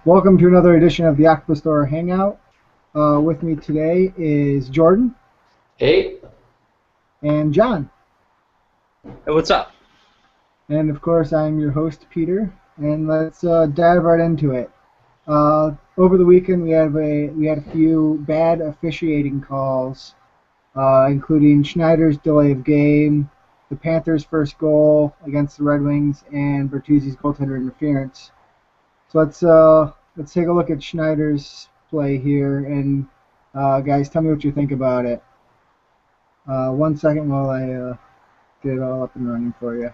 Welcome to another edition of the Octopus Hangout. With me today is Jordan Hey, and John. Hey, what's up? And of course, I'm your host, Peter. And let's dive right into it. Over the weekend, we had a few bad officiating calls, including Schneider's delay of game, the Panthers' first goal against the Red Wings, and Bertuzzi's goaltender interference. So let's take a look at Schneider's play here, and guys, tell me what you think about it. 1 second while I get it all up and running for you.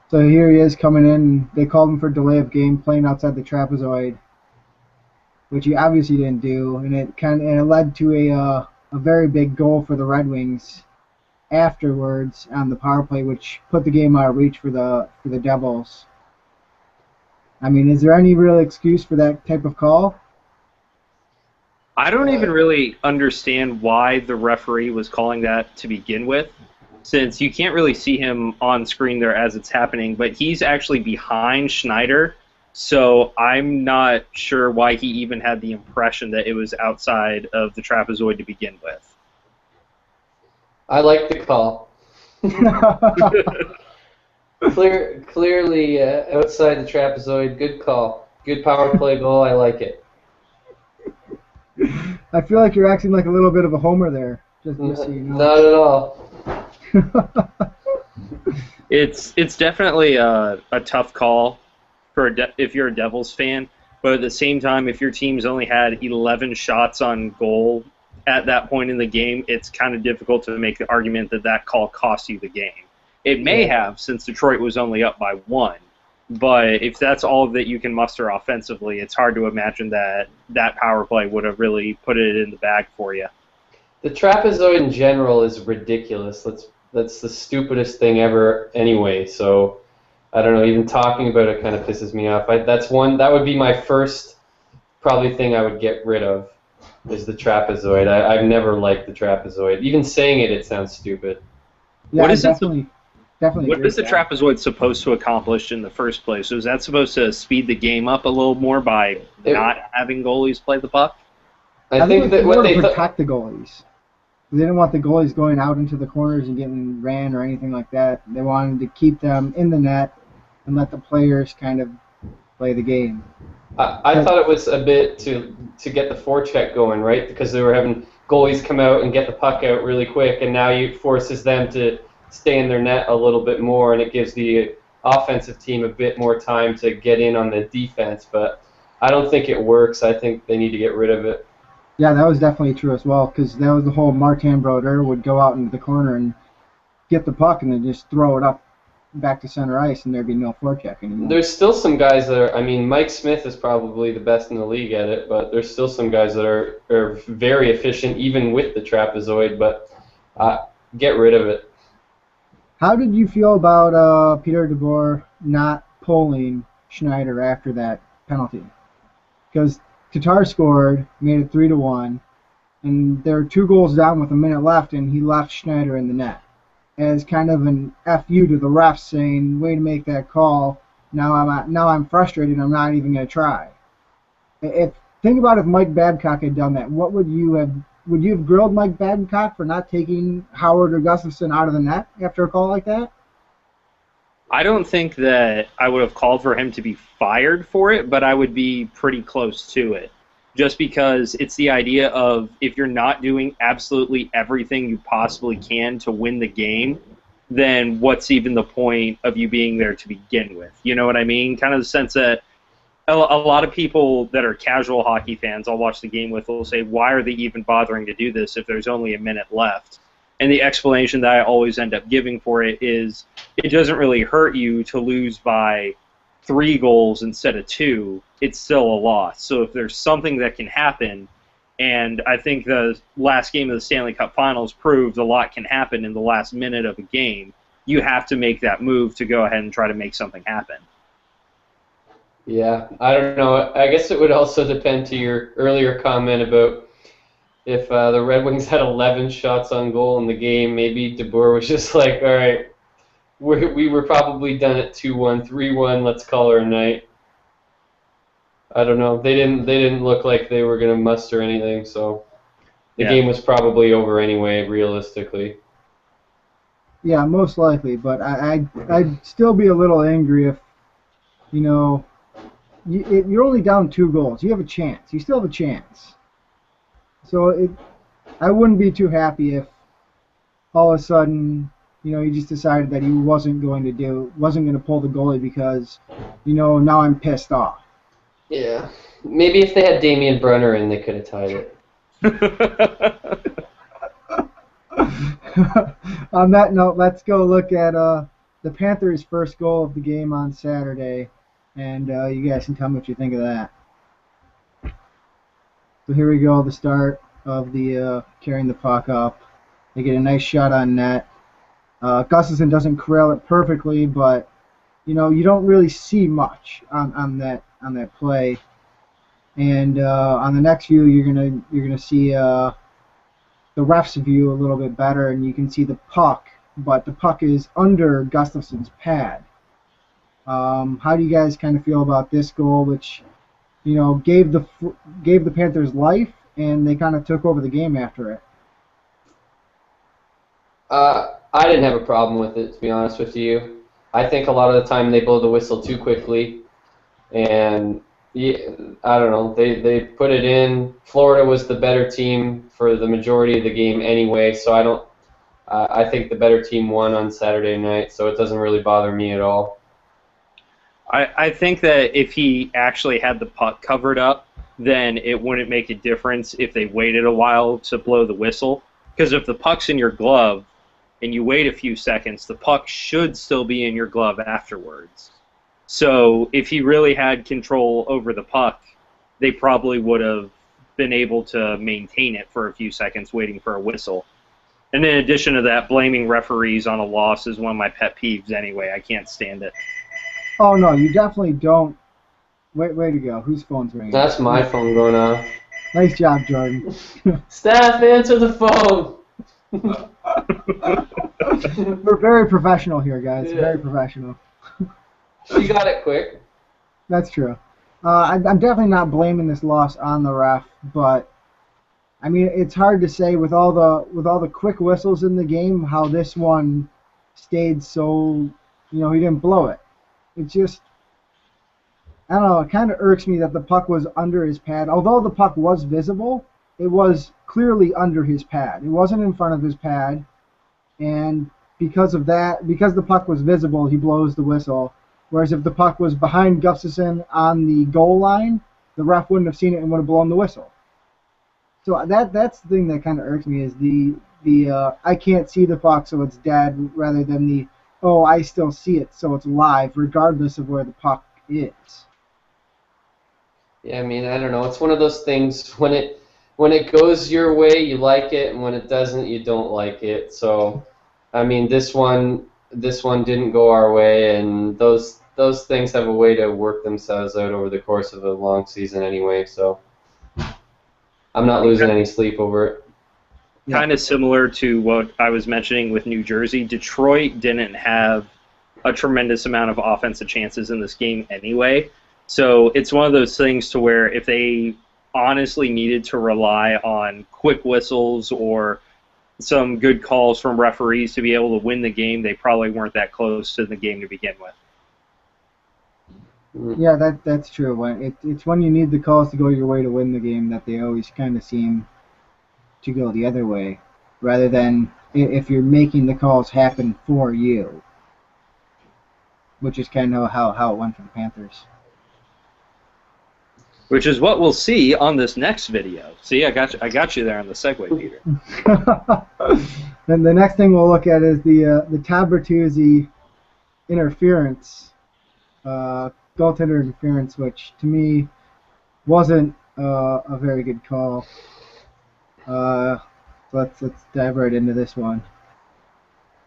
So here he is coming in. They called him for delay of game, playing outside the trapezoid, which he obviously didn't do, and it led to a very big goal for the Red Wings afterwards on the power play, which put the game out of reach for the Devils. I mean, is there any real excuse for that type of call? I don't even really understand why the referee was calling that to begin with, since you can't really see him on screen there as it's happening, but he's actually behind Schneider, so I'm not sure why he even had the impression that it was outside of the trapezoid to begin with. I like the call. Clearly outside the trapezoid. Good call. Good power play goal. I like it. I feel like you're acting like a little bit of a homer there. Just so you know. Not at all. It's definitely a tough call for if you're a Devils fan, but at the same time, if your team's only had 11 shots on goal at that point in the game, it's kind of difficult to make the argument that that call cost you the game. It may have, since Detroit was only up by 1, but if that's all that you can muster offensively, it's hard to imagine that that power play would have really put it in the bag for you. The trapezoid in general is ridiculous. That's the stupidest thing ever anyway, so I don't know, even talking about it kind of pisses me off. That would be my first probably thing I would get rid of, is the trapezoid. I've never liked the trapezoid. Even saying it sounds stupid. Yeah, What is definitely. What is the trapezoid supposed to accomplish in the first place? So is that supposed to speed the game up a little more by not having goalies play the puck? I think that what they protect the goalies. They didn't want the goalies going out into the corners and getting ran or anything like that. They wanted to keep them in the net and let the players kind of play the game. I thought it was a bit to get the forecheck going, right? Because they were having goalies come out and get the puck out really quick, and now it forces them to stay in their net a little bit more, and it gives the offensive team a bit more time to get in on the defense. But I don't think it works. I think they need to get rid of it. Yeah, that was definitely true as well, because that was the whole Martin Brodeur would go out into the corner and get the puck and then just throw it up back to center ice, and there'd be no forecheck anymore. There's still some guys that are, I mean, Mike Smith is probably the best in the league at it, but there's still some guys that are very efficient even with the trapezoid, but get rid of it. How did you feel about Peter DeBoer not pulling Schneider after that penalty? Because Tatar scored, made it 3-1, and there were 2 goals down with a minute left, and he left Schneider in the net as kind of an FU to the refs, saying, "Way to make that call. Now I'm frustrated. I'm not even going to try." Think about if Mike Babcock had done that. What would you have? Would you have grilled Mike Babcock for not taking Howard or Gustafson out of the net after a call like that? I don't think that I would have called for him to be fired for it, but I would be pretty close to it. Just because it's the idea of if you're not doing absolutely everything you possibly can to win the game, then what's even the point of you being there to begin with? You know what I mean? Kind of the sense that a lot of people that are casual hockey fans I'll watch the game with will say, why are they even bothering to do this if there's only a minute left? And the explanation that I always end up giving for it is it doesn't really hurt you to lose by 3 goals instead of 2. It's still a loss. So if there's something that can happen, and I think the last game of the Stanley Cup Finals proved a lot can happen in the last minute of a game, you have to make that move to go ahead and try to make something happen. Yeah, I don't know. I guess it would also depend to your earlier comment about if the Red Wings had 11 shots on goal in the game, maybe DeBoer was just like, all right, we were probably done at 2-1, 3-1. Let's call her a night. I don't know. They didn't look like they were going to muster anything, so the game was probably over anyway, realistically. Yeah, most likely, but I'd still be a little angry if, you know, you're only down 2 goals. You have a chance. You still have a chance. So I wouldn't be too happy if all of a sudden, you know, he just decided that he wasn't going to pull the goalie because, you know, now I'm pissed off. Yeah. Maybe if they had Damian Brunner in, they could have tied it. On that note, let's go look at the Panthers' first goal of the game on Saturday, and you guys can tell me what you think of that. So here we go, the start of the carrying the puck up. They get a nice shot on net. Gustafsson doesn't corral it perfectly, but you know you don't really see much on that play. And on the next view, you're gonna see the ref's view a little bit better, and you can see the puck, but the puck is under Gustafsson's pad. How do you guys kind of feel about this goal, which, you know, gave the Panthers life, and they kind of took over the game after it? I didn't have a problem with it, to be honest with you. I think a lot of the time they blow the whistle too quickly, and yeah, I don't know. They put it in. Florida was the better team for the majority of the game anyway, so I think the better team won on Saturday night, so it doesn't really bother me at all. I think that if he actually had the puck covered up, then it wouldn't make a difference if they waited a while to blow the whistle. Because if the puck's in your glove and you wait a few seconds, the puck should still be in your glove afterwards. So if he really had control over the puck, they probably would have been able to maintain it for a few seconds waiting for a whistle. And in addition to that, blaming referees on a loss is one of my pet peeves anyway. I can't stand it. Oh, no, you definitely don't. Way to go. Whose phone's ringing? That's my phone going off. Nice job, Jordan. Staff, answer the phone! We're very professional here, guys. Yeah. Very professional. She got it quick. That's true. I'm definitely not blaming this loss on the ref, but I mean it's hard to say with all the quick whistles in the game how this one stayed so, you know, he didn't blow it. It's just, I don't know, it kind of irks me that the puck was under his pad. Although the puck was visible, it was clearly under his pad. It wasn't in front of his pad, and because of that, because the puck was visible, he blows the whistle. Whereas if the puck was behind Gustafsson on the goal line, the ref wouldn't have seen it and would have blown the whistle. So that's the thing that kind of irks me is the I can't see the puck so it's dead, rather than the, oh, I still see it so it's live regardless of where the puck is. Yeah, I mean, I don't know. It's one of those things, when it goes your way, you like it, and when it doesn't, you don't like it. So, I mean, this one didn't go our way, and those things have a way to work themselves out over the course of a long season anyway, so I'm not losing any sleep over it. Kind of similar to what I was mentioning with New Jersey. Detroit didn't have a tremendous amount of offensive chances in this game anyway, so it's one of those things to where if they honestly needed to rely on quick whistles or some good calls from referees to be able to win the game, they probably weren't that close to the game to begin with. Yeah, that's true. It's when you need the calls to go your way to win the game that they always kind of seem to go the other way, rather than if you're making the calls happen for you, which is kind of how it went for the Panthers. Which is what we'll see on this next video. See, I got you there on the segue, Peter. Then the next thing we'll look at is the Todd Bertuzzi interference, goaltender interference, which to me wasn't a very good call. Let's dive right into this one.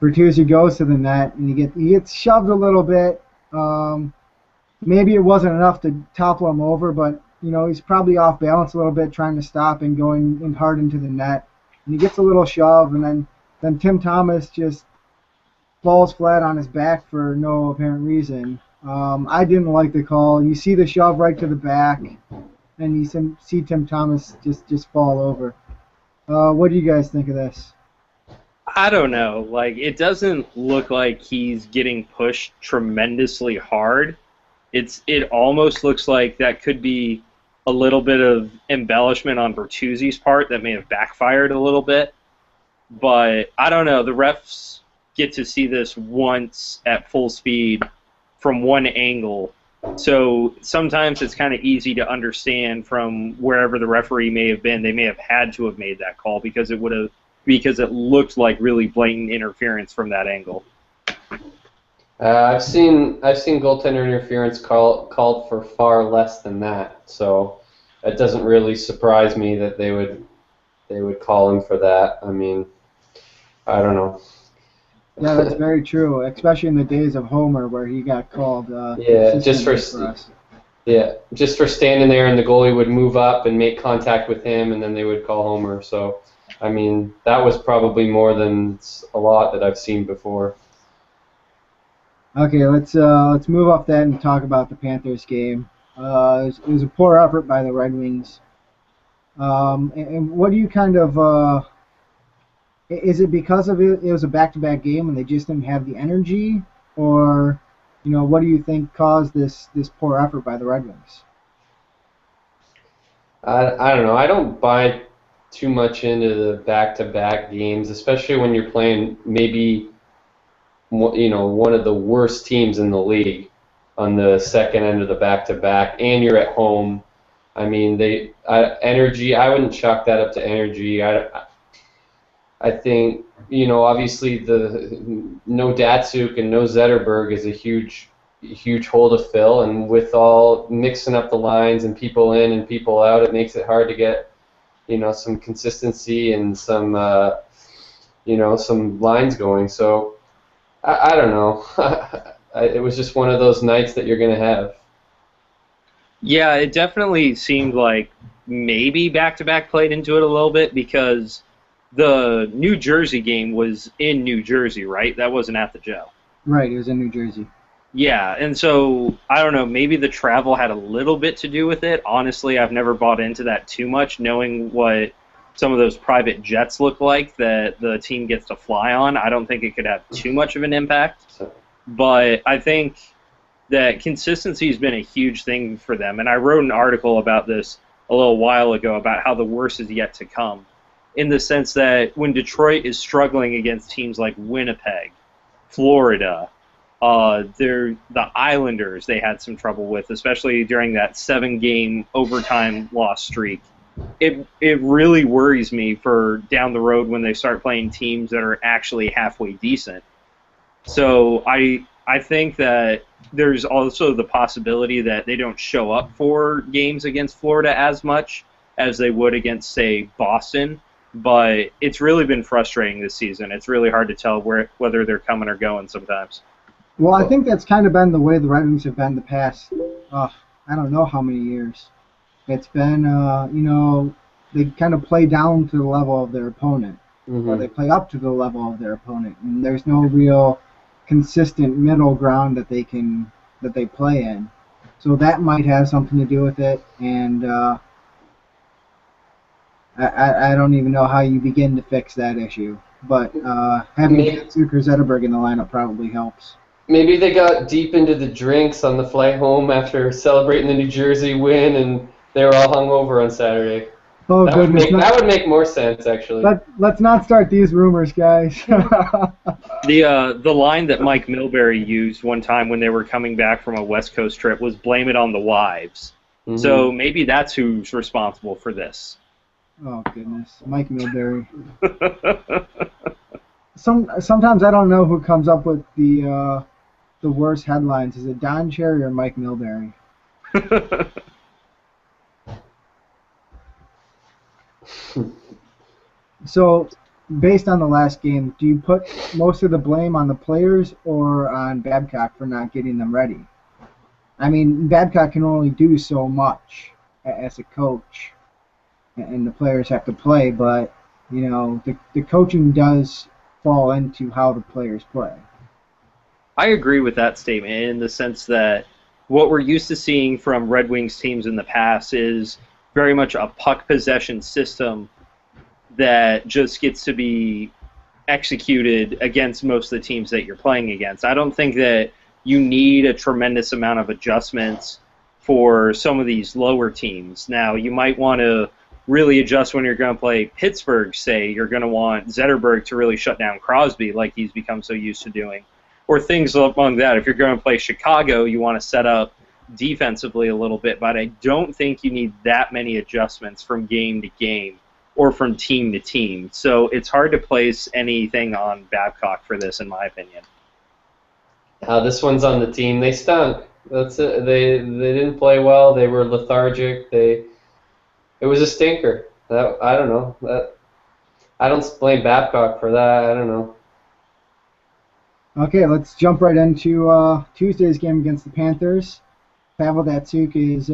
Bertuzzi goes to the net and he gets shoved a little bit. Maybe it wasn't enough to topple him over, but you know he's probably off balance a little bit, trying to stop and going in hard into the net. And he gets a little shove, and then Tim Thomas just falls flat on his back for no apparent reason. I didn't like the call. You see the shove right to the back, and you see Tim Thomas just fall over. What do you guys think of this? I don't know. Like, it doesn't look like he's getting pushed tremendously hard. It almost looks like that could be a little bit of embellishment on Bertuzzi's part that may have backfired a little bit. But I don't know. The refs get to see this once at full speed from one angle. So sometimes it's kind of easy to understand from wherever the referee may have been. They may have had to have made that call because it looked like really blatant interference from that angle. I've seen goaltender interference called for far less than that, so it doesn't really surprise me that they would call him for that. I mean, I don't know. Yeah, that's very true, especially in the days of Homer where he got called. Just for standing there and the goalie would move up and make contact with him, and then they would call Homer. So, I mean, that was probably more than a lot that I've seen before. Okay, let's move off that and talk about the Panthers game. It was a poor effort by the Red Wings. And what do you kind of is it because of it was a back-to-back game and they just didn't have the energy, or what do you think caused this poor effort by the Red Wings? I don't know. I don't buy too much into the back-to-back games, especially when you're playing maybe one of the worst teams in the league on the second end of the back-to-back, and you're at home. I mean, energy. I wouldn't chalk that up to energy. I think obviously the no Datsyuk and no Zetterberg is a huge hole to fill, and with all mixing up the lines and people in and people out, it makes it hard to get some consistency and some some lines going. So I don't know. It was just one of those nights that you're going to have. Yeah, it definitely seemed like maybe back-to-back played into it a little bit because the New Jersey game was in New Jersey, right? That wasn't at the Joe. Right, it was in New Jersey. Yeah, and so, I don't know, maybe the travel had a little bit to do with it. Honestly, I've never bought into that too much, knowing what some of those private jets look like that the team gets to fly on. I don't think it could have too much of an impact. But I think that consistency has been a huge thing for them. And I wrote an article about this a little while ago about how the worst is yet to come, in the sense that when Detroit is struggling against teams like Winnipeg, Florida, the Islanders they had some trouble with, especially during that 7-game overtime loss streak. It really worries me for down the road when they start playing teams that are actually halfway decent. So I think that there's also the possibility that they don't show up for games against Florida as much as they would against, say, Boston. But it's really been frustrating this season. It's really hard to tell whether they're coming or going sometimes. Well, I think that's kind of been the way the Red Wings have been the past, I don't know how many years. It's been, they kind of play down to the level of their opponent, or they play up to the level of their opponent, and there's no real consistent middle ground that they play in. So that might have something to do with it, and I don't even know how you begin to fix that issue. But having Datsyuk or Zetterberg in the lineup probably helps. Maybe they got deep into the drinks on the flight home after celebrating the New Jersey win, and they were all hungover on Saturday. Oh, goodness. That would make more sense, actually. Let's not start these rumors, guys. The line that Mike Milbury used one time when they were coming back from a West Coast trip was blame it on the wives. Mm-hmm. So maybe that's who's responsible for this. Oh, goodness. Mike Milbury. Sometimes I don't know who comes up with the worst headlines. Is it Don Cherry or Mike Milbury? So, based on the last game, do you put most of the blame on the players or on Babcock for not getting them ready? I mean, Babcock can only do so much as a coach, and the players have to play, but, the coaching does fall into how the players play. I agree with that statement in the sense that what we're used to seeing from Red Wings teams in the past is very much a puck possession system that just gets to be executed against most of the teams that you're playing against. I don't think that you need a tremendous amount of adjustments for some of these lower teams. Now, you might want to really adjust when you're going to play Pittsburgh, say. You're going to want Zetterberg to really shut down Crosby like he's become so used to doing. Or things among that. If you're going to play Chicago, you want to set up defensively a little bit, but I don't think you need that many adjustments from game to game or from team to team. So it's hard to place anything on Babcock for this, in my opinion. This one's on the team. They stunk. That's it. They didn't play well. They were lethargic. It was a stinker. I don't know. I don't blame Babcock for that. I don't know. Okay, let's jump right into Tuesday's game against the Panthers. Pavel Datsyuk is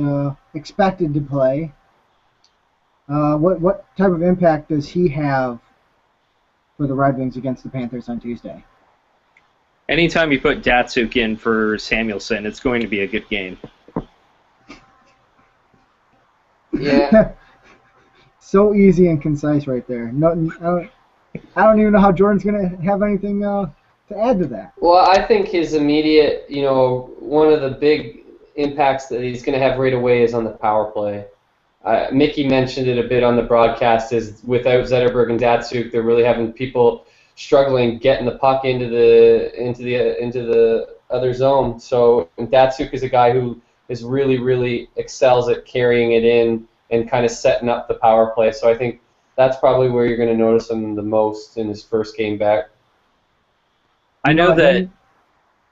expected to play. What type of impact does he have for the Red Wings against the Panthers on Tuesday? Anytime you put Datsyuk in for Samuelsson, it's going to be a good game. Yeah. So easy and concise right there. I don't even know how Jordan's going to have anything to add to that. Well, I think his immediate, one of the big impacts that he's going to have right away is on the power play. Mickey mentioned it a bit on the broadcast. Is without Zetterberg and Datsyuk, they're really having people struggling getting the puck into the other zone. So Datsyuk is a guy who is really excels at carrying it in and kind of setting up the power play. So I think that's probably where you're going to notice him the most in his first game back. I know that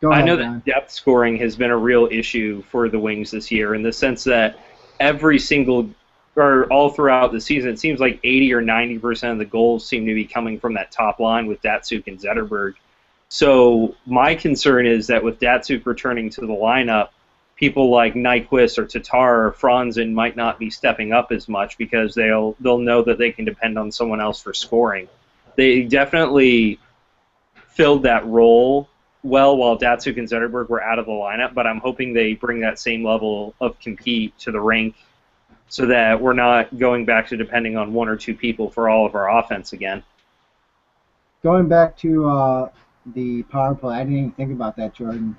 John. depth scoring has been a real issue for the Wings this year in the sense that all throughout the season, it seems like 80 or 90% of the goals seem to be coming from that top line with Datsyuk and Zetterberg. So my concern is that with Datsyuk returning to the lineup, people like Nyquist or Tatar or Franzen might not be stepping up as much because they'll know that they can depend on someone else for scoring. They definitely filled that role well while Datsyuk and Zetterberg were out of the lineup, but I'm hoping they bring that same level of compete to the rink so that we're not going back to depending on one or two people for all of our offense again. Going back to the power play, I didn't even think about that, Jordan.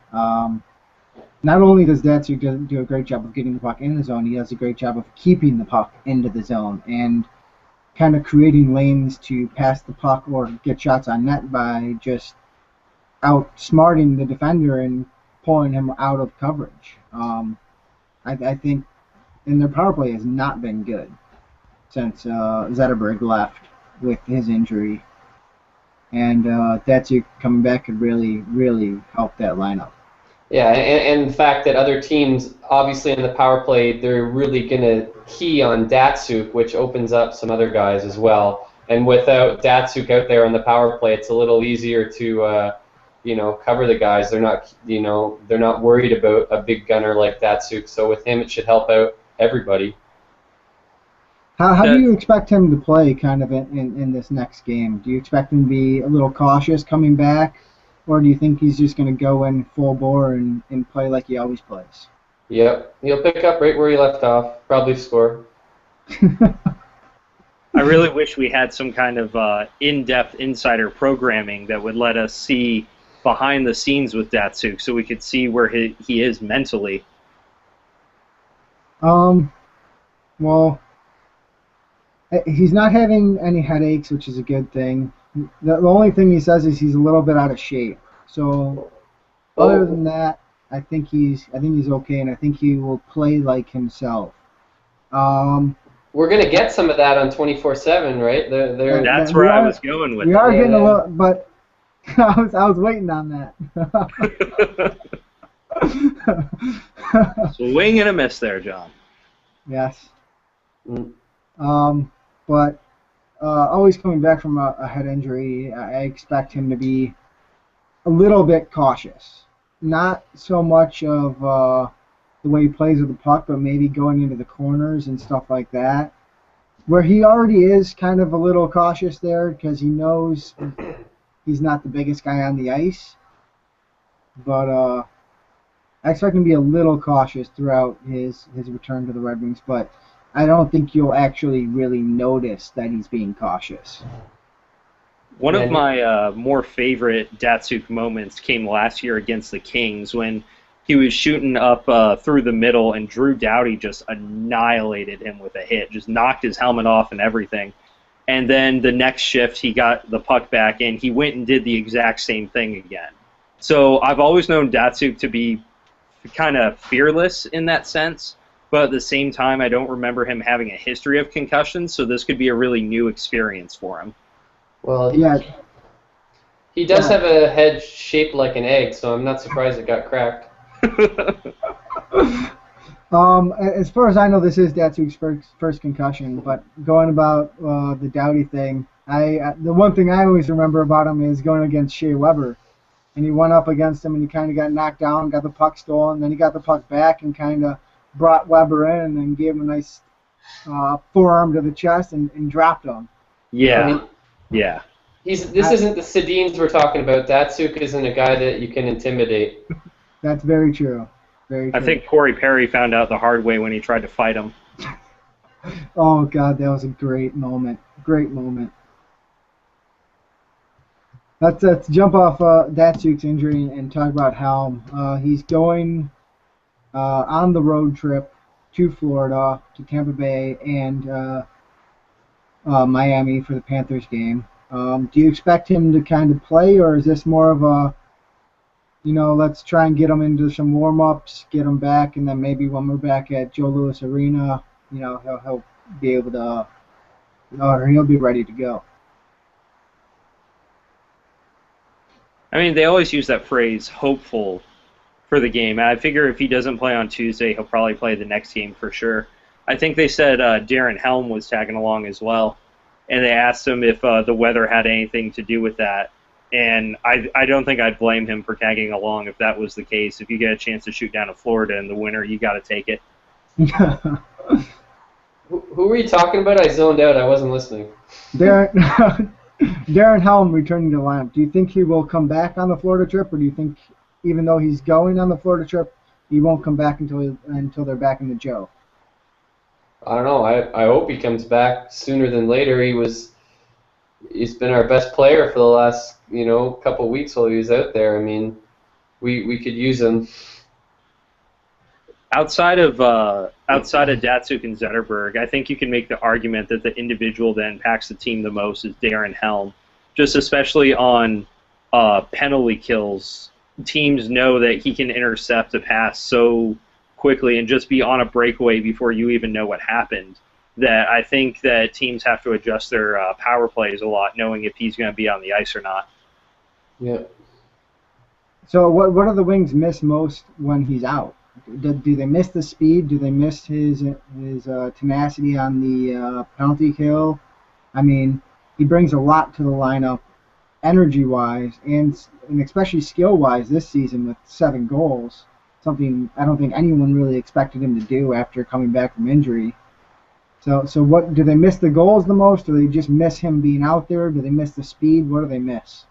Not only does Datsyuk do a great job of getting the puck in the zone, he does a great job of keeping the puck into the zone and kind of creating lanes to pass the puck or get shots on net by just outsmarting the defender and pulling him out of coverage. I think and their power play has not been good since Zetterberg left with his injury. And Datsyuk coming back could really help that lineup. Yeah, and the fact that other teams, obviously in the power play, they're really going to key on Datsyuk, which opens up some other guys as well. And without Datsyuk out there on the power play, it's a little easier to cover the guys. They're not worried about a big gunner like Datsyuk. So with him, it should help out everybody. How do you expect him to play kind of in this next game? Do you expect him to be a little cautious coming back? Or do you think he's just going to go in full bore and play like he always plays? Yep. He'll pick up right where he left off. Probably score. I really wish we had some kind of in-depth insider programming that would let us see behind the scenes with Datsyuk so we could see where he is mentally. Well, he's not having any headaches, which is a good thing. The only thing he says is he's a little bit out of shape. So, other than that, I think he's okay, and I think he will play like himself. We're gonna get some of that on 24/7, right? That's where I was going with. We are getting a little, but I was waiting on that. Swing and a miss there, John. Yes. But always coming back from a head injury, I expect him to be a little bit cautious. Not so much of the way he plays with the puck, but maybe going into the corners and stuff like that, where he already is kind of a little cautious there because he knows he's not the biggest guy on the ice. but I expect him to be a little cautious throughout his return to the Red Wings. But I don't think you'll actually really notice that he's being cautious. One of Yeah, my more favorite Datsyuk moments came last year against the Kings when he was shooting up through the middle and Drew Doughty just annihilated him with a hit, just knocked his helmet off and everything. And then the next shift, he got the puck back and he went and did the exact same thing again. So I've always known Datsyuk to be kind of fearless in that sense, but at the same time, I don't remember him having a history of concussions, so this could be a really new experience for him. well, Yeah, he does yeah. have a head shaped like an egg, so I'm not surprised it got cracked. As far as I know, this is Datsuk's first concussion. But going about the Doughty thing, the one thing I always remember about him is going against Shea Weber, and he went up against him and he kind of got knocked down, got the puck stolen, then he got the puck back and kind of brought Weber in and then gave him a nice forearm to the chest and dropped him. Yeah, So yeah. this isn't the Sedins we're talking about. Datsyuk isn't a guy that you can intimidate. That's very true. Very I true. think Corey Perry found out the hard way when he tried to fight him. Oh God, that was a great moment. Great moment. Let's jump off Datsuk's injury and talk about Helm. He's going on the road trip to Florida, to Tampa Bay, and Miami for the Panthers game. Do you expect him to kind of play, or is this more of a, let's try and get him into some warm-ups, get him back, and then maybe when we're back at Joe Louis Arena, he'll be able to, or he'll be ready to go. I mean, they always use that phrase, hopeful, for the game. I figure if he doesn't play on Tuesday, he'll probably play the next game for sure. I think they said Darren Helm was tagging along as well, and they asked him if the weather had anything to do with that. And I don't think I'd blame him for tagging along if that was the case. If you get a chance to shoot down to Florida in the winter, you got to take it. Who were you talking about? I zoned out. I wasn't listening. Darren Helm returning to the lineup. Do you think he will come back on the Florida trip, or do you think even though he's going on the Florida trip, he won't come back until they're back in the Joe? I don't know. I hope he comes back sooner than later. He's been our best player for the last couple of weeks while he was out there. I mean, we could use him. Outside of Datsyuk and Zetterberg, I think you can make the argument that the individual that impacts the team the most is Darren Helm. Just especially on penalty kills, teams know that he can intercept a pass so quickly and just be on a breakaway before you even know what happened, that I think that teams have to adjust their power plays a lot, knowing if he's going to be on the ice or not. Yeah. So what do the Wings miss most when he's out? Do they miss the speed? Do they miss his tenacity on the penalty kill? I mean, he brings a lot to the lineup, energy-wise, and especially skill-wise this season with 7 goals. Something I don't think anyone really expected him to do after coming back from injury. So what do they miss the goals the most? Do they just miss him being out there? Do they miss the speed? What do they miss?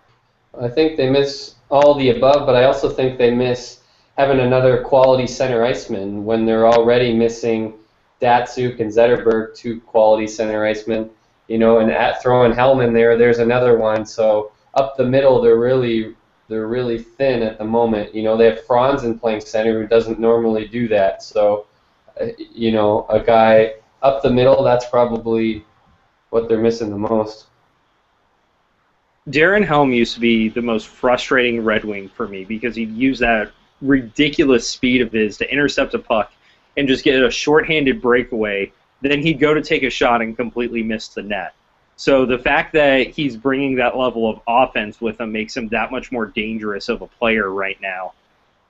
I think they miss all the above, but I also think they miss having another quality center iceman when they're already missing Datsyuk and Zetterberg, 2 quality center icemen, and throwing Helm in there, there's another one. So up the middle, they're really thin at the moment. They have Franzen playing center who doesn't normally do that. So, a guy up the middle, that's probably what they're missing the most. Darren Helm used to be the most frustrating Red Wing for me because he'd use that ridiculous speed of his to intercept a puck and just get a shorthanded breakaway. Then he'd go to take a shot and completely miss the net. So the fact that he's bringing that level of offense with him makes him that much more dangerous of a player right now.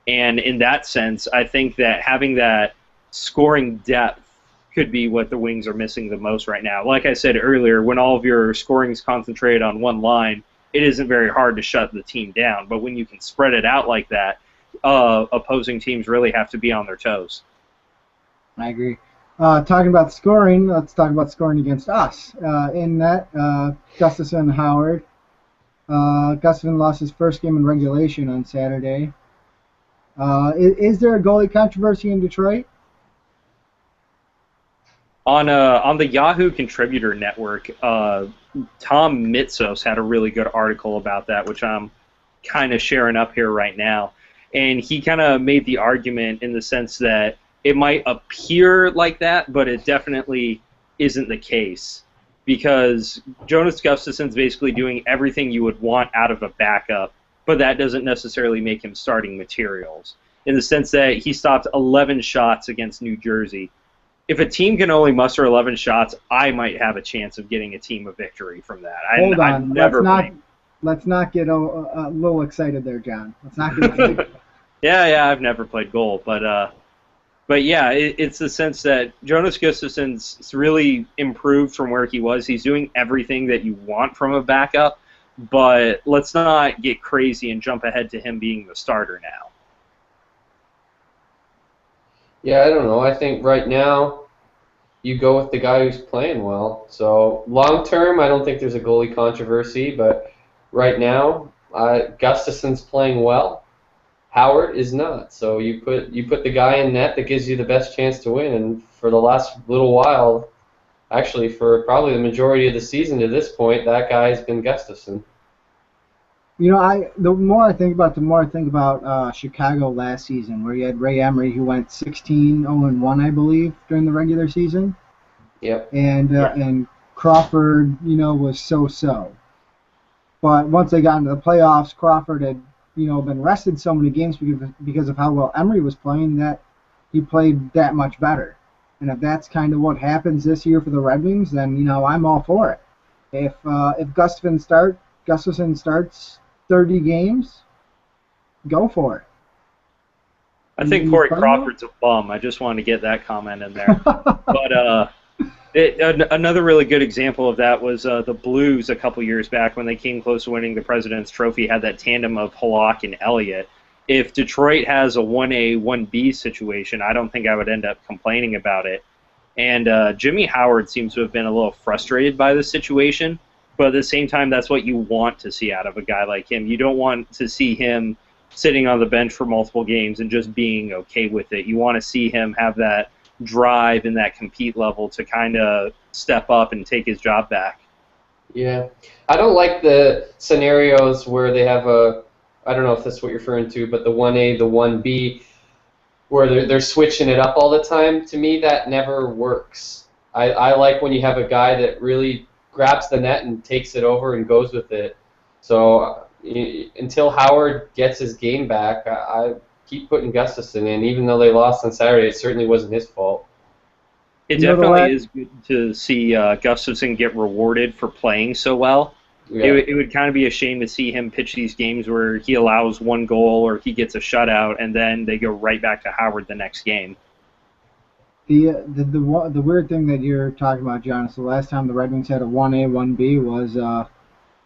And in that sense, I think that having that scoring depth could be what the Wings are missing the most right now. Like I said earlier, when all of your scoring is concentrated on one line, it isn't very hard to shut the team down. But when you can spread it out like that, opposing teams really have to be on their toes. I agree. Talking about scoring, let's talk about scoring against us. In that, Gustafsson and Howard. Gustafsson lost his first game in regulation on Saturday. Is there a goalie controversy in Detroit? On the Yahoo Contributor Network, Tom Mitsos had a really good article about that, which I'm kind of sharing up here right now. And he kind of made the argument in the sense that it might appear like that, but it definitely isn't the case. Because Jonas Gustafsson's basically doing everything you would want out of a backup, but that doesn't necessarily make him starting materials. In the sense that he stopped 11 shots against New Jersey. If a team can only muster 11 shots, I might have a chance of getting a team a victory from that. Hold on. Let's not get a little excited there, John. Let's not get excited. Yeah, I've never played goal, but yeah, it's the sense that Jonas Gustafsson's really improved from where he was. He's doing everything that you want from a backup, but let's not get crazy and jump ahead to him being the starter now. Yeah, I don't know. I think right now you go with the guy who's playing well. So long term, I don't think there's a goalie controversy, but right now, Gustafsson's playing well. Howard is not. So you put the guy in net that gives you the best chance to win. And for the last little while, actually for probably the majority of the season to this point, that guy's been Gustafsson. You know, the more I think about Chicago last season, where you had Ray Emery, who went 16-0-1, I believe, during the regular season. Yep. And Crawford, was so-so. But once they got into the playoffs, Crawford had, been rested so many games because of how well Emery was playing that he played that much better. And if that's kind of what happens this year for the Red Wings, then I'm all for it. If Gustafsson starts 30 games, go for it. I think Corey Crawford's a bum. I just wanted to get that comment in there. But another really good example of that was the Blues a couple years back when they came close to winning the President's Trophy, had that tandem of Halak and Elliott. If Detroit has a 1A, 1B situation, I don't think I would end up complaining about it. And Jimmy Howard seems to have been a little frustrated by the situation. But at the same time, that's what you want to see out of a guy like him. You don't want to see him sitting on the bench for multiple games and just being okay with it. You want to see him have that drive and that compete level to kind of step up and take his job back. Yeah. I don't like the scenarios where they have I don't know if that's what you're referring to, but the 1A, the 1B, where they're switching it up all the time. To me, that never works. I like when you have a guy that really grabs the net and takes it over and goes with it. So until Howard gets his game back, I keep putting Gustafsson in. Even though they lost on Saturday, it certainly wasn't his fault. It definitely is good to see Gustafsson get rewarded for playing so well. Yeah. It would kind of be a shame to see him pitch these games where he allows one goal or he gets a shutout and then they go right back to Howard the next game. The weird thing that you're talking about, John, is the last time the Red Wings had a 1A, 1B was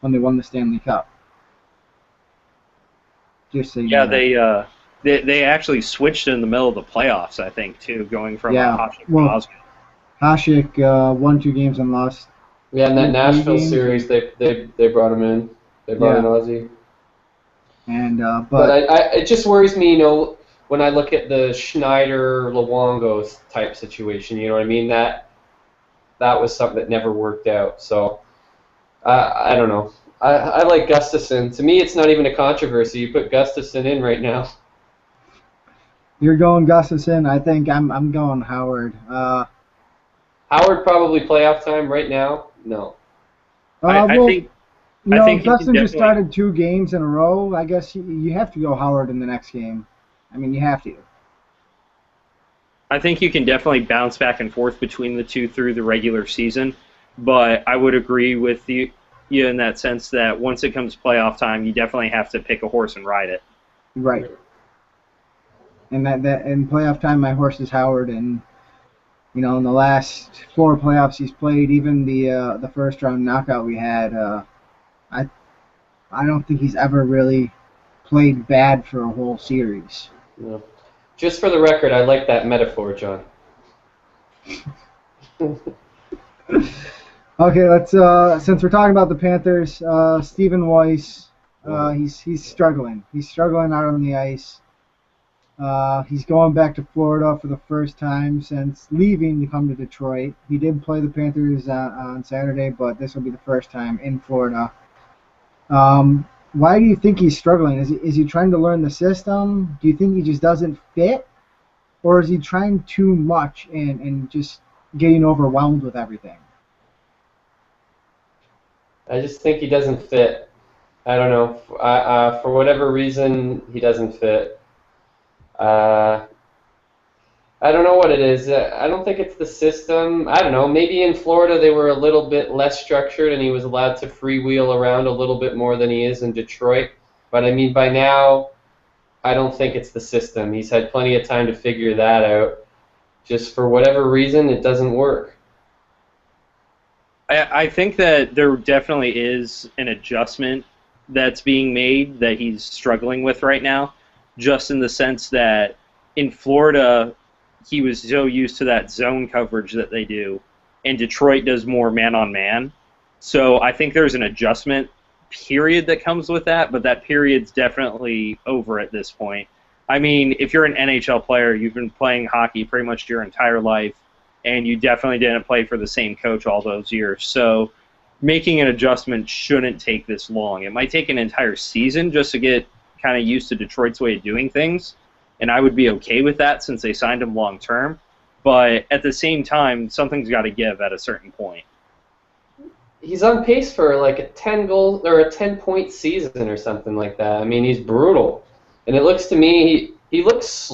when they won the Stanley Cup. Just so you know. They actually switched in the middle of the playoffs, I think, too, going from Hasek to Osgood. Hasek won 2 games and lost. Yeah, in that Nashville series, they brought him in. They brought in Ozzy. And but it just worries me, when I look at the Schneider-Luongo type situation, you know what I mean? That was something that never worked out. So, I don't know. I like Gustafsson. To me, it's not even a controversy. You put Gustafsson in right now. You're going Gustafsson. I think I'm going Howard. Howard probably playoff time right now? No. I think Gustafsson just started 2 games in a row. I guess you have to go Howard in the next game. I mean, you have to. I think you can definitely bounce back and forth between the two through the regular season, but I would agree with you in that sense that once it comes playoff time, you definitely have to pick a horse and ride it. Right. And that in playoff time, my horse is Howard, and in the last 4 playoffs he's played, even the first round knockout we had, I don't think he's ever really played bad for a whole series. Yeah. Just for the record, I like that metaphor, John. Okay, let's since we're talking about the Panthers, Stephen Weiss, he's struggling. He's struggling out on the ice. He's going back to Florida for the first time since leaving to come to Detroit. He did play the Panthers on Saturday, but this will be the first time in Florida. Why do you think he's struggling? Is he trying to learn the system? Do you think he just doesn't fit? Or is he trying too much and just getting overwhelmed with everything? I just think he doesn't fit. I don't know. For whatever reason, he doesn't fit. I don't know what it is. I don't think it's the system. I don't know. Maybe in Florida they were a little bit less structured and he was allowed to freewheel around a little bit more than he is in Detroit. But I mean, by now, I don't think it's the system. He's had plenty of time to figure that out. Just for whatever reason, it doesn't work. I think that there definitely is an adjustment that's being made that he's struggling with right now, just in the sense that in Florida, he was so used to that zone coverage that they do, and Detroit does more man-on-man. So I think there's an adjustment period that comes with that, but that period's definitely over at this point. I mean, if you're an NHL player, you've been playing hockey pretty much your entire life, and you definitely didn't play for the same coach all those years. So making an adjustment shouldn't take this long. It might take an entire season just to get kind of used to Detroit's way of doing things, and I would be okay with that since they signed him long term. But at the same time, something's got to give at a certain point. He's on pace for like a 10-goal or a 10-point season or something like that. I mean, he's brutal, and it looks to me he looks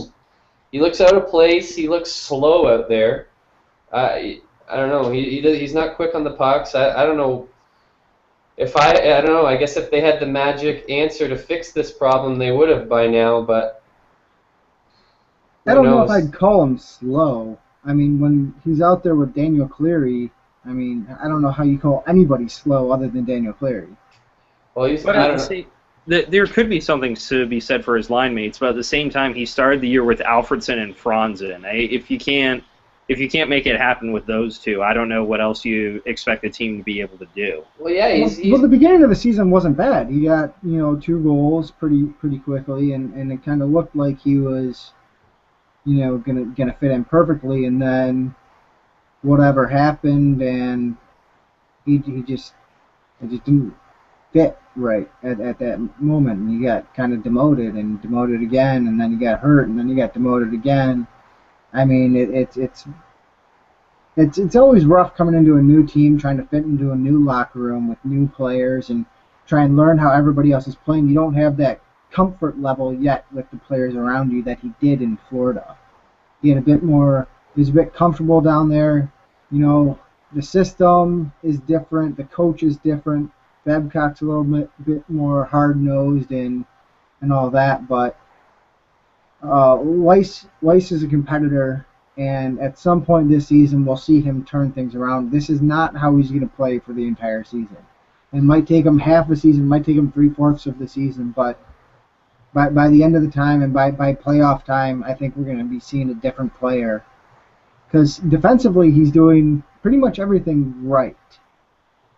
out of place. He looks slow out there. I don't know. He's not quick on the pucks. I don't know. I don't know. I guess if they had the magic answer to fix this problem, they would have by now. But I don't know if I'd call him slow. I mean, when he's out there with Daniel Cleary, I mean, I don't know how you call anybody slow other than Daniel Cleary. Well, there could be something to be said for his line mates, but at the same time, he started the year with Alfredsson and Franzen. If you can't make it happen with those two, I don't know what else you expect the team to be able to do. Well, yeah, well, the beginning of the season wasn't bad. He got 2 goals pretty quickly, and it kind of looked like he was gonna fit in perfectly, and then whatever happened, and he just didn't fit right at that moment, and he got kind of demoted again, and then he got hurt, and then he got demoted again. I mean, it's always rough coming into a new team, trying to fit into a new locker room with new players and try and learn how everybody else is playing. You don't have that comfort level yet with the players around you that he did in Florida. He was a bit comfortable down there. The system is different, the coach is different. Babcock's a little bit more hard-nosed and all that, but Weiss is a competitor, and at some point this season we'll see him turn things around. This is not how he's going to play for the entire season. It might take him half a season, it might take him 3/4 of the season, but by the end of the time and by playoff time, I think we're going to be seeing a different player. Because defensively, he's doing pretty much everything right.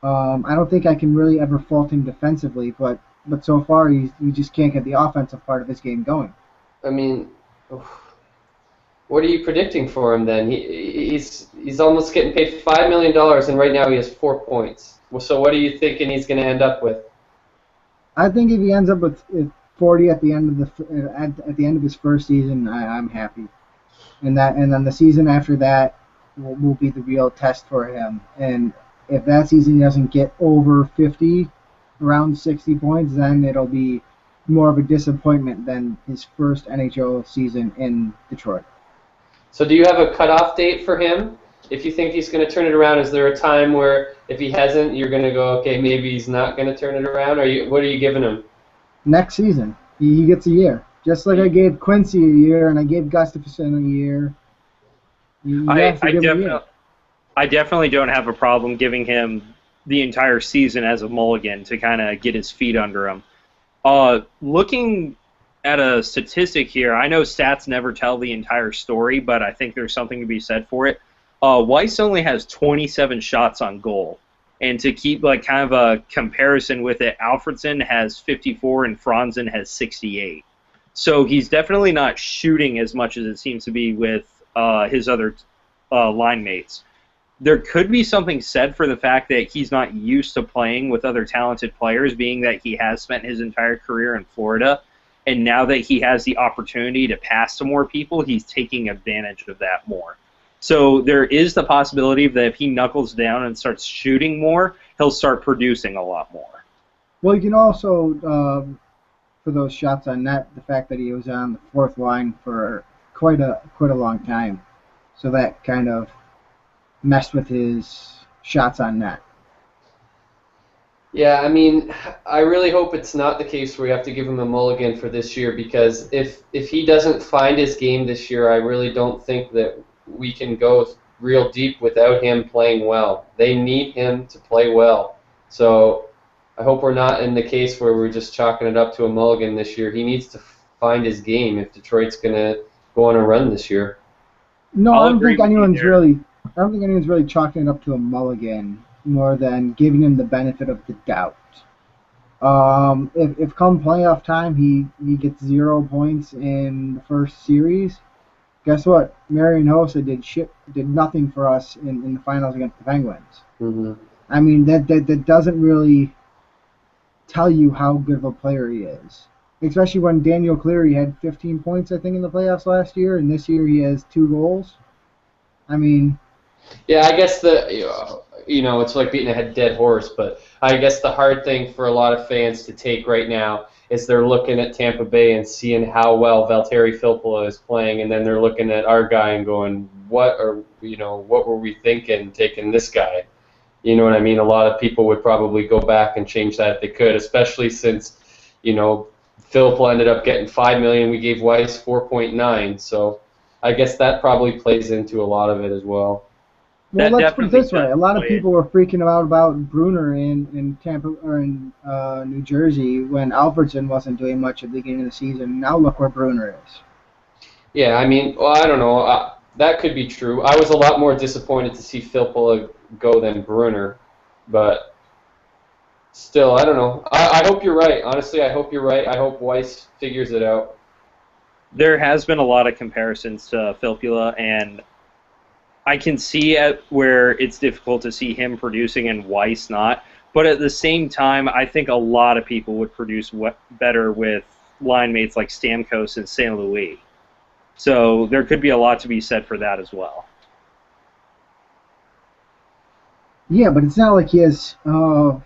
I don't think I can really ever fault him defensively, but so far he just can't get the offensive part of his game going. I mean, what are you predicting for him then? He's almost getting paid $5 million, and right now he has 4 points. So what are you thinking he's going to end up with? I think if he ends up with 40 at the end of his first season, I'm happy. And then the season after that will be the real test for him. And if that season he doesn't get over 50, around 60 points, then it'll be more of a disappointment than his first NHL season in Detroit. So do you have a cutoff date for him? If you think he's going to turn it around, is there a time where if he hasn't, you're going to go, okay, maybe he's not going to turn it around? What are you giving him? Next season. He gets a year. Just like I gave Quincy a year and I gave Gustafsson a year. I definitely don't have a problem giving him the entire season as a mulligan to kind of get his feet under him. Looking at a statistic here, I know stats never tell the entire story, but I think there's something to be said for it. Weiss only has 27 shots on goal. And to keep like kind of a comparison with it, Alfredsson has 54 and Franzen has 68. So he's definitely not shooting as much as it seems to be with his other line mates. There could be something said for the fact that he's not used to playing with other talented players, being that he has spent his entire career in Florida, and now that he has the opportunity to pass to more people, he's taking advantage of that more. So there is the possibility that if he knuckles down and starts shooting more, he'll start producing a lot more. Well, you can also, for those shots on net, the fact that he was on the fourth line for quite a long time, so that kind of messed with his shots on net. Yeah, I mean, I really hope it's not the case where we have to give him a mulligan for this year, because if he doesn't find his game this year, I really don't think that we can go real deep without him playing well. They need him to play well. So I hope we're not in the case where we're just chalking it up to a mulligan this year. He needs to find his game if Detroit's going to go on a run this year. No, I don't think anyone's really chalking it up to a mulligan more than giving him the benefit of the doubt. If come playoff time he gets 0 points in the first series, guess what? Marian Hossa did nothing for us in the finals against the Penguins. Mm-hmm. I mean, that doesn't really tell you how good of a player he is. Especially when Daniel Cleary had 15 points, I think, in the playoffs last year, and this year he has 2 goals. I mean... Yeah, I guess it's like beating a dead horse, but I guess the hard thing for a lot of fans to take right now is they're looking at Tampa Bay and seeing how well Valtteri Filppula is playing, and then they're looking at our guy and going, what were we thinking taking this guy? You know what I mean? A lot of people would probably go back and change that if they could, especially since, Filppula ended up getting $5 million. We gave Weiss 4.9, so I guess that probably plays into a lot of it as well. Well, let's put it this way: a lot of people were freaking out about Bruner in Tampa or in New Jersey when Alfredsson wasn't doing much at the beginning of the season. Now look where Bruner is. Yeah, I mean, well, I don't know. That could be true. I was a lot more disappointed to see Filppula go than Bruner, but still, I don't know. I hope you're right. Honestly, I hope you're right. I hope Weiss figures it out. There has been a lot of comparisons to Filppula, and I can see where it's difficult to see him producing and Weiss not. But at the same time, I think a lot of people would produce better with line mates like Stamkos and St. Louis. So there could be a lot to be said for that as well. Yeah, but it's not like he has, when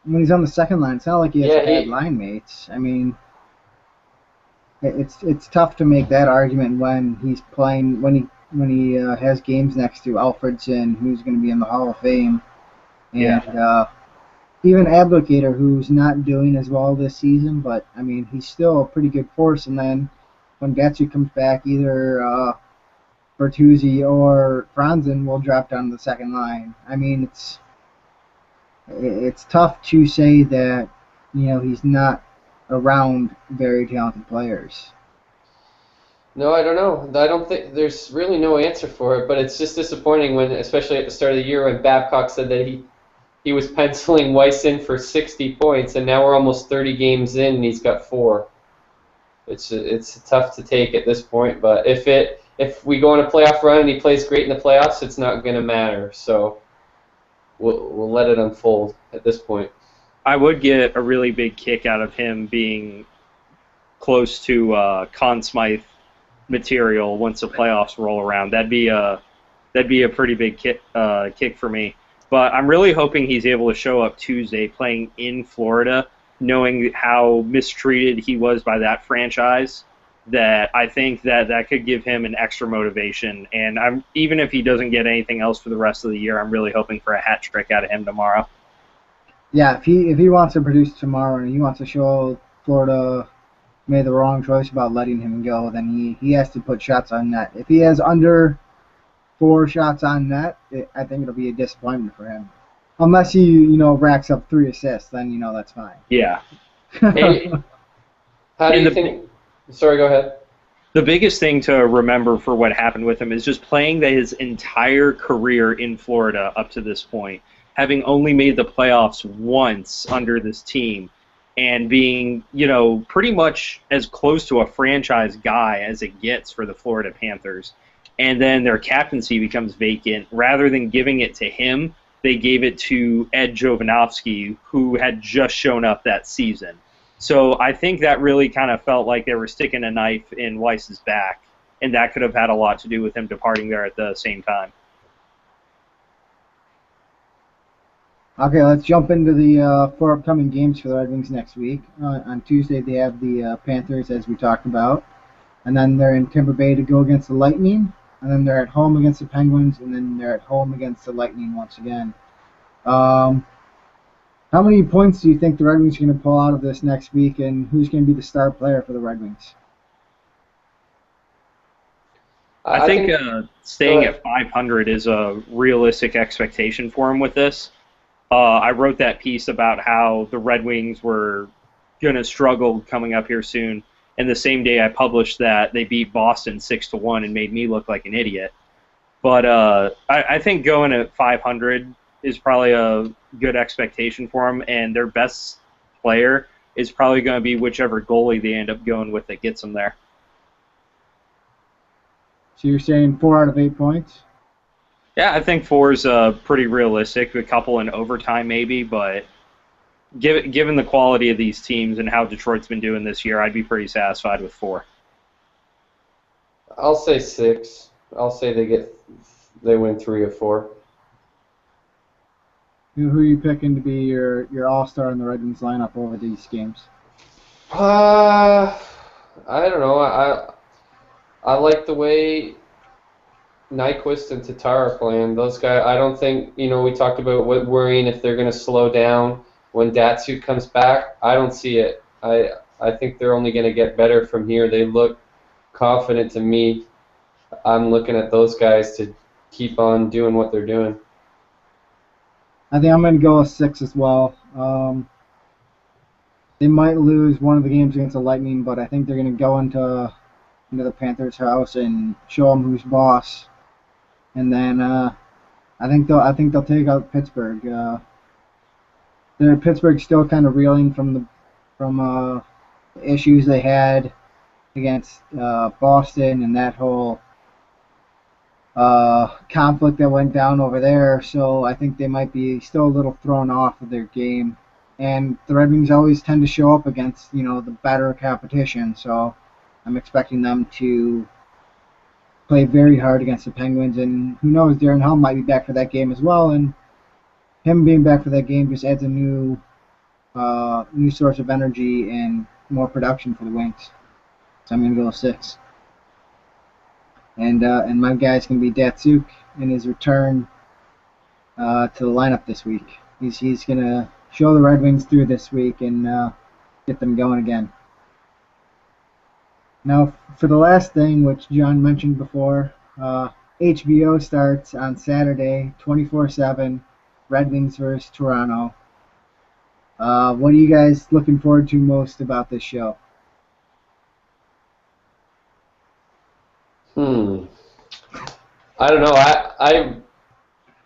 he's on the second line, it's not like he has bad line mates. I mean, it's tough to make that argument when he's playing, when he has games next to Alfredsson, who's going to be in the Hall of Fame, and even Abdelkader, who's not doing as well this season, but I mean he's still a pretty good force. And then when Datsyuk comes back, either Bertuzzi or Franzen will drop down to the second line. I mean it's tough to say that he's not around very talented players. No, I don't know. I don't think there's really no answer for it, but it's just disappointing when, especially at the start of the year, when Babcock said that he was penciling Weiss in for 60 points, and now we're almost 30 games in, and he's got 4. It's tough to take at this point, but if we go on a playoff run and he plays great in the playoffs, it's not going to matter. So we'll let it unfold at this point. I would get a really big kick out of him being close to Conn Smythe material once the playoffs roll around. That'd be a pretty big kick for me. But I'm really hoping he's able to show up Tuesday playing in Florida, knowing how mistreated he was by that franchise. That I think that could give him an extra motivation. And even if he doesn't get anything else for the rest of the year, I'm really hoping for a hat trick out of him tomorrow. Yeah, if he wants to produce tomorrow and he wants to show Florida made the wrong choice about letting him go, then he has to put shots on net. If he has under 4 shots on net, I think it'll be a disappointment for him. Unless he, racks up 3 assists, then, that's fine. Yeah. Hey, how do you think... Sorry, go ahead. The biggest thing to remember for what happened with him is just playing his entire career in Florida up to this point, having only made the playoffs once under this team. and being, pretty much as close to a franchise guy as it gets for the Florida Panthers. And then their captaincy becomes vacant. Rather than giving it to him, they gave it to Ed Jovanovski, who had just shown up that season. So I think that really kind of felt like they were sticking a knife in Weiss's back, and that could have had a lot to do with him departing there at the same time. Okay, let's jump into the 4 upcoming games for the Red Wings next week. On Tuesday, they have the Panthers, as we talked about. And then they're in Tampa Bay to go against the Lightning. And then they're at home against the Penguins. And then they're at home against the Lightning once again. How many points do you think the Red Wings are going to pull out of this next week? And who's going to be the star player for the Red Wings? I think staying at 500 is a realistic expectation for him with this. I wrote that piece about how the Red Wings were going to struggle coming up here soon, and the same day I published that, they beat Boston 6-1 and made me look like an idiot. But I think going at 500 is probably a good expectation for them, and their best player is probably going to be whichever goalie they end up going with that gets them there. So you're saying 4 out of 8 points? Yeah, I think 4 is pretty realistic. A couple in overtime maybe, but given the quality of these teams and how Detroit's been doing this year, I'd be pretty satisfied with 4. I'll say 6. I'll say they win 3 of 4. Who are you picking to be your all-star in the Red Wings lineup over these games? I don't know. I like the way Nyquist and Tatar are playing. Those guys, I don't think, we talked about worrying if they're going to slow down when Datsyuk comes back. I don't see it. I think they're only going to get better from here. They look confident to me. I'm looking at those guys to keep on doing what they're doing. I think I'm going to go with 6 as well. They might lose one of the games against the Lightning, but I think they're going to go into the Panthers' house and show them who's boss. And then I think they'll take out Pittsburgh. Pittsburgh's still kind of reeling from the issues they had against Boston and that whole conflict that went down over there. So I think they might be still a little thrown off of their game. And the Red Wings always tend to show up against the better competition. So I'm expecting them to play very hard against the Penguins, and who knows, Darren Helm might be back for that game as well, and him being back for that game just adds a new source of energy and more production for the Wings. So I'm going to go with 6. And my guy's going to be Datsyuk in his return to the lineup this week. He's going to show the Red Wings through this week and get them going again. Now, for the last thing, which John mentioned before, HBO starts on Saturday, 24/7, Red Wings versus Toronto. What are you guys looking forward to most about this show? I don't know. I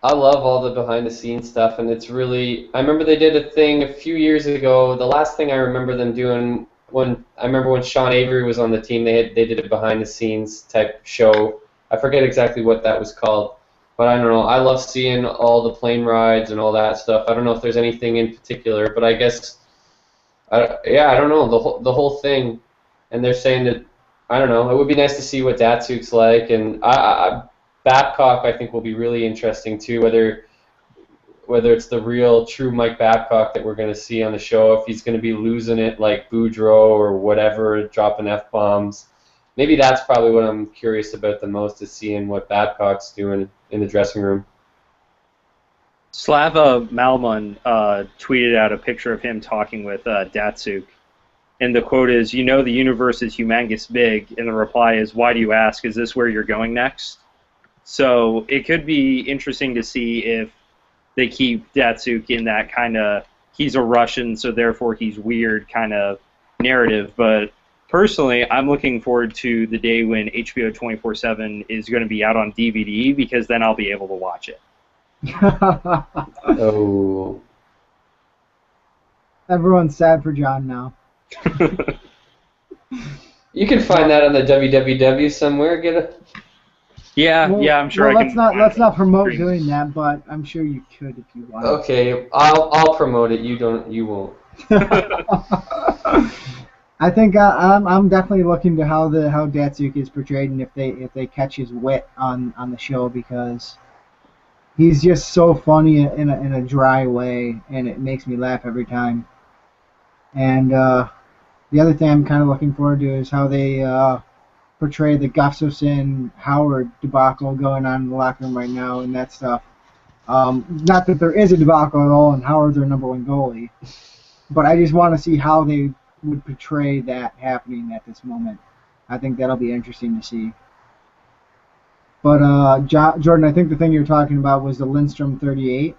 love all the behind-the-scenes stuff, and it's really. I remember they did a thing a few years ago. The last thing I remember them doing. When Sean Avery was on the team, they did a behind-the-scenes type show. I forget exactly what that was called, but I don't know. I love seeing all the plane rides and all that stuff. I don't know if there's anything in particular, but I guess, I don't know the whole thing. And they're saying that I don't know. It would be nice to see what Datsyuk's like, and Babcock I think will be really interesting too. Whether it's the real, true Mike Babcock that we're going to see on the show, if he's going to be losing it like Boudreau or whatever, dropping F-bombs. Maybe that's probably what I'm curious about the most, is seeing what Babcock's doing in the dressing room. Slava Malman tweeted out a picture of him talking with Datsyuk. And the quote is, the universe is humongous big. And the reply is, why do you ask? Is this where you're going next? So it could be interesting to see if they keep Datsyuk in that kind of he's a Russian, so therefore he's weird kind of narrative. But personally, I'm looking forward to the day when HBO 24/7 is going to be out on DVD, because then I'll be able to watch it. Oh. Everyone's sad for John now. You can find that on the www somewhere. Get a. Yeah, Well, I'm sure well, I can. let's not promote stream. doing that, but I'm sure you could if you want. Okay, I'll promote it. You won't. I think I'm definitely looking to how Datsyuk is portrayed and if they catch his wit on the show, because he's just so funny in a dry way, and it makes me laugh every time. And the other thing I'm kind of looking forward to is how they portray the Gustafson Howard debacle going on in the locker room right now and that stuff. Not that there is a debacle at all, and Howard's their number one goalie, but I just want to see how they would portray that happening at this moment. I think that'll be interesting to see. But Jordan, I think the thing you're talking about was the Lindstrom 38.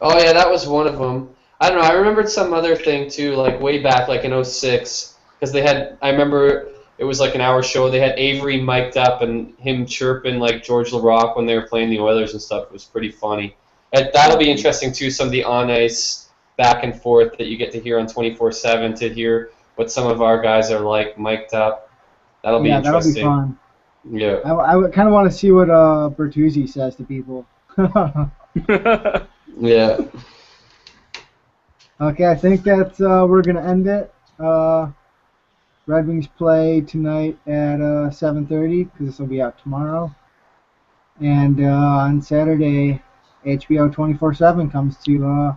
Oh yeah, that was one of them. I don't know. I remembered some other thing too, like way back, like in '06, because they had. I remember it was like an hour show. They had Avery mic'd up and him chirping like George LaRock when they were playing the Oilers and stuff. It was pretty funny. And that'll be interesting too. Some of the on ice back and forth that you get to hear on 24/7 to hear what some of our guys are like mic'd up. That'll be interesting. That'll be fun. Yeah. I would kind of want to see what Bertuzzi says to people. Yeah. Okay, I think that's we're gonna end it. Red Wings play tonight at 7:30 because this will be out tomorrow, and on Saturday, HBO 24/7 comes to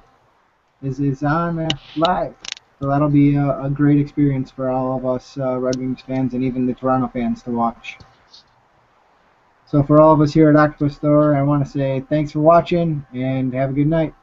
is on live. So that'll be a great experience for all of us Red Wings fans and even the Toronto fans to watch. So for all of us here at Octopus Store, I want to say thanks for watching and have a good night.